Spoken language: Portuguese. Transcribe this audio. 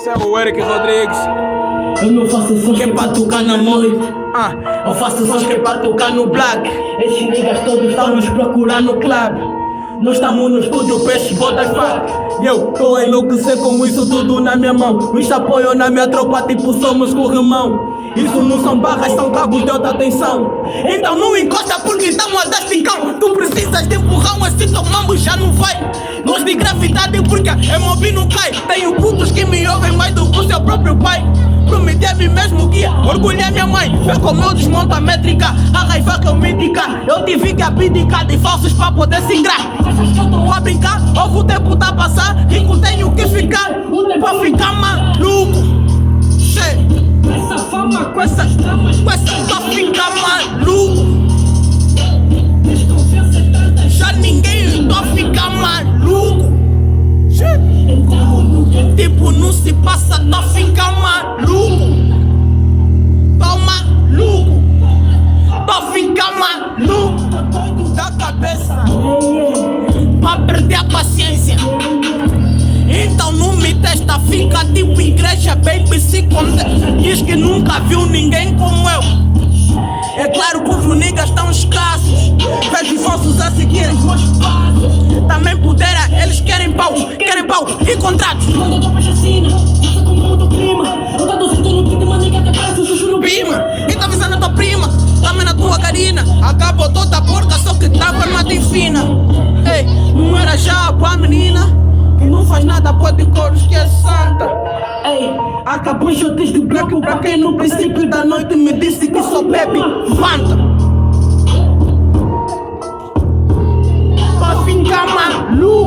Esse é o Eric Rodrigues. Eu não faço sons que é pra tocar na noite. Eu faço sons que é pra tocar no black. Esses niggas todos estão nos procurando no club. Nós estamos no estúdio, peixe, bota faca. Eu tô a enlouquecer com isso tudo na minha mão. Os apoio na minha tropa, tipo somos corrimão. Isso não são barras, são cabos de alta tensão. Então não encosta porque estamos a dar esticão. Tu precisas de empurrão, assim tomamos já não vai. Nós de gravidade porque é mobi não cai. Tenho putos que me ouvem mais do que o seu próprio pai. Prometi a mim mesmo que ia orgulhar minha mãe. Vê como eu desmonto a métrica, a raiva que eu me indica. Eu tive que abdicar de falsos pra poder se ingrar. Achas que eu tô a brincar? Ou o tempo tá a passar? Rico tenho que ficar, o tempo a ficar maluco. Com essa fama, com essa pra ficar maluco. Já ninguém tô a ficar maluco. Tipo, não se passa, tá ficar maluco. Tô maluco. Tô ficar maluco da cabeça. Pra perder a paciência. Então não me testa, fica tipo igreja, baby, se conta. Diz que nunca viu ninguém como eu. É claro que os niggas estão escassos. Vejo falsos a seguirem os meus passos. Também pudera, eles querem pau e contratos. Quando eu tô pra chacina, você comprou o clima. Eu tô do no pinto, uma nigga que parece um chuchu no bima. E tá avisando a tua prima, também na tua carina. Acabou toda a porca, só que tava armada em fina. Ei, não era já a menina que não faz nada, pode coros que é santa. Ei, acabou os chutes de bloco pra quem no princípio da noite me disse que só bebe Fanta. Pra ficar maluco.